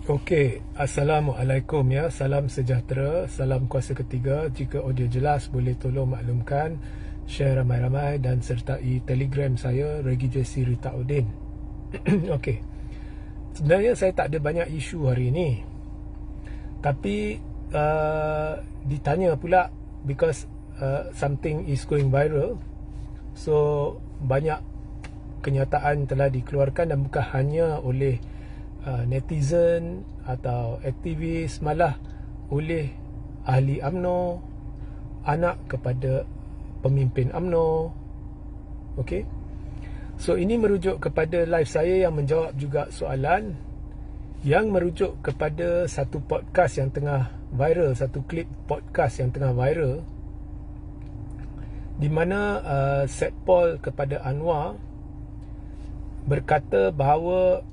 Okey, Assalamualaikum ya. Salam sejahtera, salam kuasa ketiga. Jika audio jelas, boleh tolong maklumkan, share ramai-ramai dan sertai Telegram saya, Regi JC Rita Udin. Okey. Sebenarnya saya tak ada banyak isu hari ini. Tapi ditanya pula because something is going viral. So banyak kenyataan telah dikeluarkan dan bukan hanya oleh netizen atau aktivis, malah oleh ahli UMNO, anak kepada pemimpin UMNO. Okey. So ini merujuk kepada live saya yang menjawab juga soalan yang merujuk kepada satu podcast yang tengah viral, satu klip podcast yang tengah viral, di mana Set Paul kepada Anwar berkata bahawa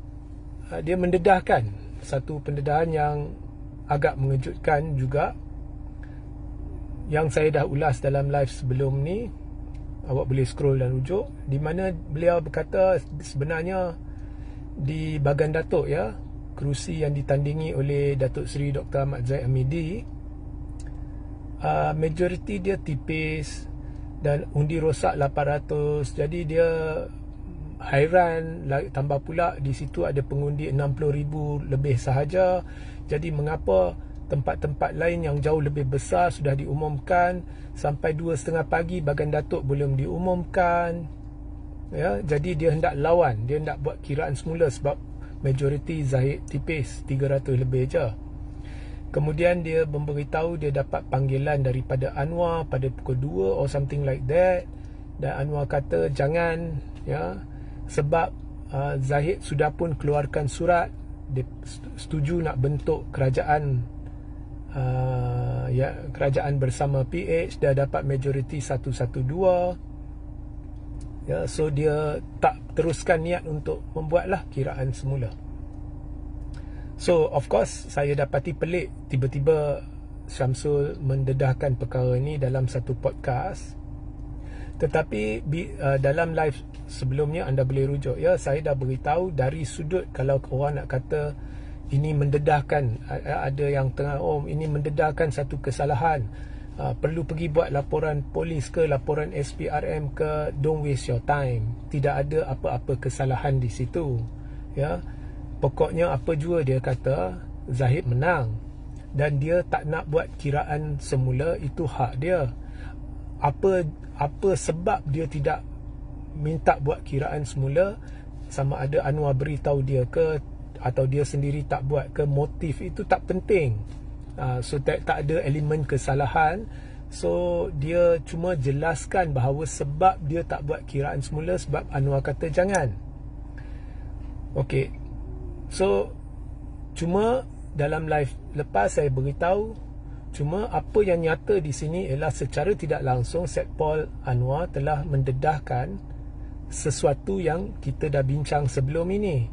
dia mendedahkan satu pendedahan yang agak mengejutkan juga, yang saya dah ulas dalam live sebelum ni. Awak boleh scroll dan rujuk, di mana beliau berkata sebenarnya di Bagan Datuk ya, kerusi yang ditandingi oleh Datuk Seri Dr. Ahmad Zahid Hamidi, majoriti dia tipis dan undi rosak 800. Jadi dia hairan, tambah pula di situ ada pengundi 60,000 lebih sahaja. Jadi mengapa tempat-tempat lain yang jauh lebih besar sudah diumumkan, sampai 2:30 pagi Bagan Datuk belum diumumkan ya. Jadi dia hendak lawan, dia hendak buat kiraan semula sebab majoriti Zahid tipis 300 lebih je. Kemudian dia memberitahu dia dapat panggilan daripada Anwar pada pukul 2 or something like that, dan Anwar kata jangan ya, sebab Zahid sudah pun keluarkan surat, dia setuju nak bentuk kerajaan kerajaan bersama PH, dah dapat majoriti 112 ya. So dia tak teruskan niat untuk membuatlah kiraan semula. So of course saya dapati pelik tiba-tiba Syamsul mendedahkan perkara ini dalam satu podcast. Tetapi dalam live sebelumnya anda boleh rujuk ya, saya dah beritahu dari sudut kalau orang nak kata ini mendedahkan, ada yang tengah ini mendedahkan satu kesalahan, perlu pergi buat laporan polis ke, laporan SPRM ke, don't waste your time. Tidak ada apa-apa kesalahan di situ ya. Pokoknya apa jua dia kata, Zahid menang dan dia tak nak buat kiraan semula, itu hak dia. Apa sebab dia tidak minta buat kiraan semula, sama ada Anwar beritahu dia ke atau dia sendiri tak buat ke, motif itu tak penting. So tak ada elemen kesalahan. So dia cuma jelaskan bahawa sebab dia tak buat kiraan semula sebab Anwar kata jangan. Okey. So cuma dalam live lepas saya beritahu, cuma apa yang nyata di sini ialah secara tidak langsung Set Paul Anwar telah mendedahkan sesuatu yang kita dah bincang sebelum ini,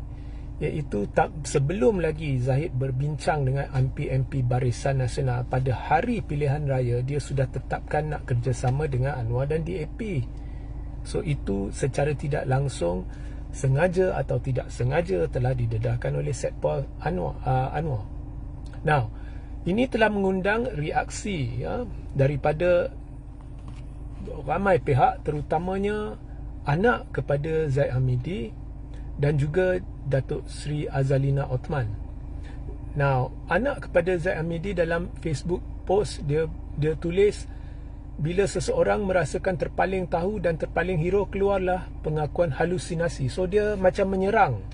iaitu sebelum lagi Zahid berbincang dengan MP-MP Barisan Nasional pada hari pilihan raya, dia sudah tetapkan nak kerjasama dengan Anwar dan DAP. So itu secara tidak langsung, sengaja atau tidak sengaja, telah didedahkan oleh Set Paul Anwar. Now ini telah mengundang reaksi ya, daripada ramai pihak, terutamanya anak kepada Zahid Hamidi dan juga Datuk Seri Azalina Othman. Now, anak kepada Zahid Hamidi dalam Facebook post dia tulis, bila seseorang merasakan terpaling tahu dan terpaling hero, keluarlah pengakuan halusinasi. So dia macam menyerang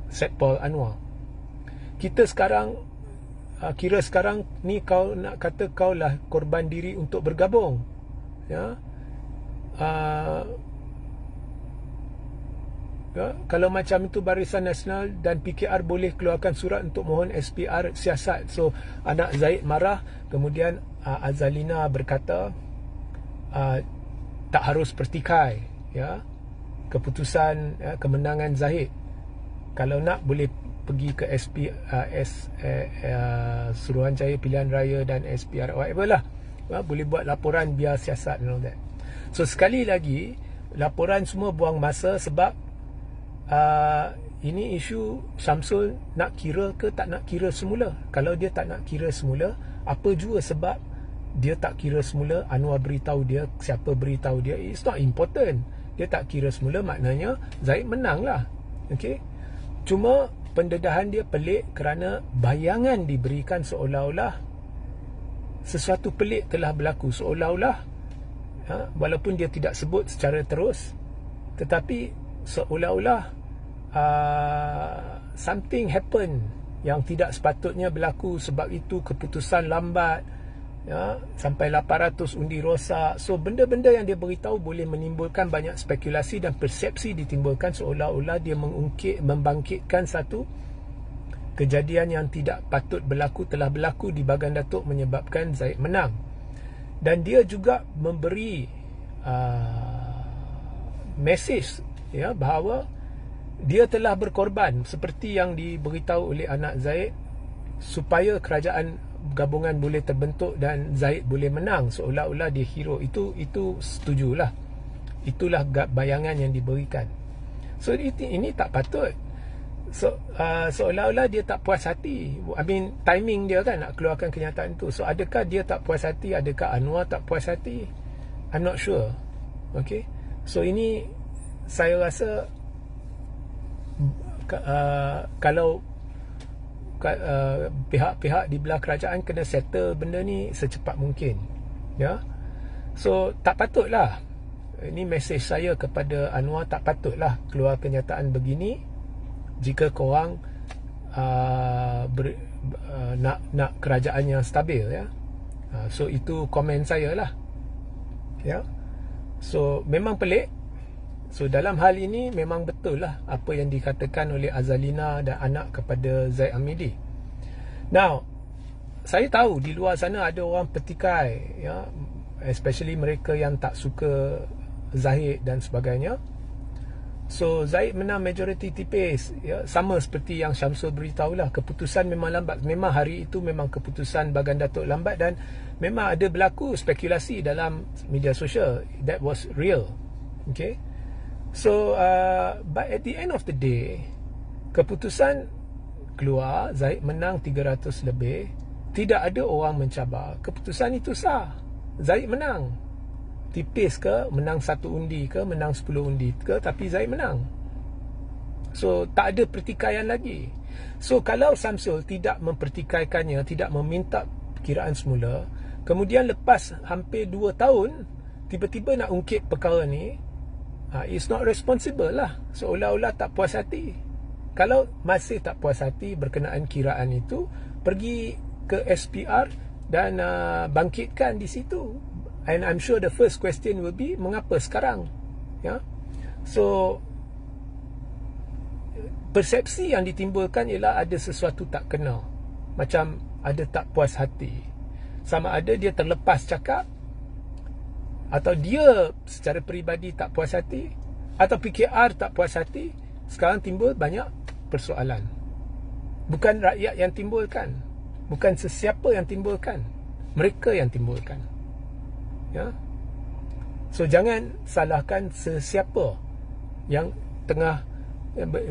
Set Paul Anwar. Kita sekarang kira sekarang ni kau nak kata kau lah korban diri untuk bergabung ya. Ya, kalau macam itu Barisan Nasional dan PKR boleh keluarkan surat untuk mohon SPR siasat. So anak Zahid marah, kemudian Azalina berkata tak harus pertikai ya keputusan kemenangan Zahid. Kalau nak boleh pergi ke Suruhanjaya Pilihan Raya dan SPR, whatever lah, boleh buat laporan biar siasat and all that. So sekali lagi, laporan semua buang masa sebab ini isu Syamsul nak kira ke tak nak kira semula. Kalau dia tak nak kira semula, apa jua sebab dia tak kira semula, Anwar beritahu dia, siapa beritahu dia, it's not important. Dia tak kira semula, maknanya Zaid menang lah. Okay? Cuma pendedahan dia pelik kerana bayangan diberikan seolah-olah sesuatu pelik telah berlaku, seolah-olah walaupun dia tidak sebut secara terus, tetapi seolah-olah something happen yang tidak sepatutnya berlaku, sebab itu keputusan lambat, sampai 800 undi rosak. So benda-benda yang dia beritahu boleh menimbulkan banyak spekulasi dan persepsi ditimbulkan seolah-olah dia membangkitkan satu kejadian yang tidak patut berlaku telah berlaku di Bagan Datuk menyebabkan Zaid menang. Dan dia juga memberi mesej bahawa dia telah berkorban seperti yang diberitahu oleh anak Zaid supaya kerajaan gabungan boleh terbentuk dan Zaid boleh menang, seolah-olah dia hero. Itu setujulah. Itulah bayangan yang diberikan. So ini tak patut. Seolah-olah dia tak puas hati. I mean, timing dia kan nak keluarkan kenyataan itu. So adakah dia tak puas hati, adakah Anwar tak puas hati? I'm not sure. Okay. So ini saya rasa kalau pihak-pihak di belah kerajaan kena settle benda ni secepat mungkin. Ya. So tak patutlah. Ini mesej saya kepada Anwar, tak patutlah keluar kenyataan begini jika korang nak kerajaan yang stabil, ya. So itu komen saya lah, ya. So memang pelik. So dalam hal ini memang betul lah apa yang dikatakan oleh Azalina dan anak kepada Zaid Hamidi. Now, saya tahu di luar sana ada orang petikai, ya, especially mereka yang tak suka Zahid dan sebagainya. So Zaid menang majority tipis, ya, sama seperti yang Syamsul beritahulah, keputusan memang lambat. Memang hari itu memang keputusan Bagan Datuk lambat dan memang ada berlaku spekulasi dalam media sosial. That was real. Okay. So but at the end of the day, keputusan keluar, Zaid menang 300 lebih. Tidak ada orang mencabar. Keputusan itu sah. Zaid menang. Tipis ke, menang 1 undi ke, menang 10 undi ke, tapi Zaid menang. So tak ada pertikaian lagi. So kalau Syamsul tidak mempertikaikannya, tidak meminta perkiraan semula, kemudian lepas hampir 2 tahun tiba-tiba nak ungkit perkara ni, it's not responsible lah. Seolah-olah tak puas hati. Kalau masih tak puas hati berkenaan kiraan itu, pergi ke SPR dan bangkitkan di situ. And I'm sure the first question will be, mengapa sekarang? Ya. So persepsi yang ditimbulkan ialah ada sesuatu tak kena. Macam ada tak puas hati. Sama ada dia terlepas cakap, atau dia secara peribadi tak puas hati, atau PKR tak puas hati. Sekarang timbul banyak persoalan. Bukan rakyat yang timbulkan, bukan sesiapa yang timbulkan, mereka yang timbulkan. Ya. So jangan salahkan sesiapa yang tengah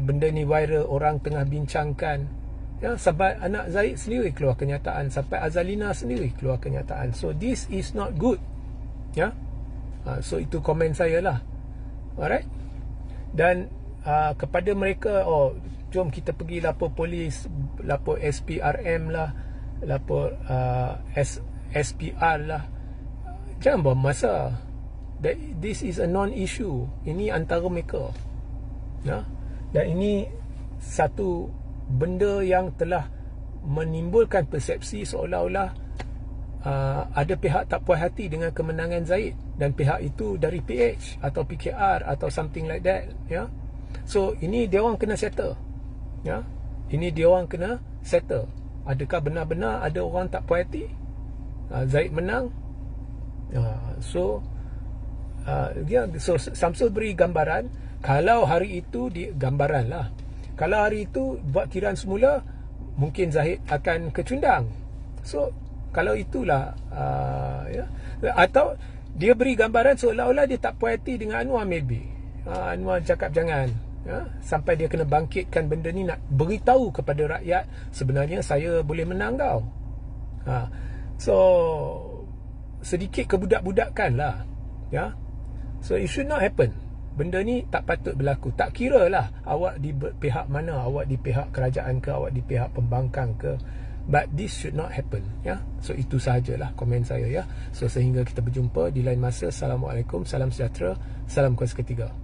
benda ni viral, orang tengah bincangkan. Ya, sampai anak Zaid sendiri keluar kenyataan, sampai Azalina sendiri keluar kenyataan. So this is not good. Ya. So itu komen saya lah. Alright. Dan kepada mereka, jom kita pergi lapor polis, lapor SPRM lah, lapor SPR lah. Jangan buang masa. This is a non-issue. Ini antara mereka, ya? Dan ini satu benda yang telah menimbulkan persepsi seolah-olah ada pihak tak puas hati dengan kemenangan Zaid, dan pihak itu dari PH atau PKR atau something like that, ya. So ini dia orang kena settle, ya. Ini dia orang kena settle. Adakah benar-benar ada orang tak puas hati? Zaid menang. So Syamsul beri gambaran. Kalau hari itu gambaran lah, kalau hari itu buat kiraan semula, mungkin Zahid akan kecundang. So kalau itulah ya. Atau dia beri gambaran seolah-olah dia tak puas hati dengan Anwar, maybe Anwar cakap jangan, sampai dia kena bangkitkan benda ni, nak beritahu kepada rakyat sebenarnya saya boleh menang tau. So sedikit kebudak-budakan lah, so it should not happen. Benda ni tak patut berlaku. Tak kira lah awak di pihak mana, awak di pihak kerajaan ke, awak di pihak pembangkang ke, but this should not happen. So itu sahajalah komen saya. So sehingga kita berjumpa di lain masa. Assalamualaikum, salam sejahtera, salam kuasa ketiga.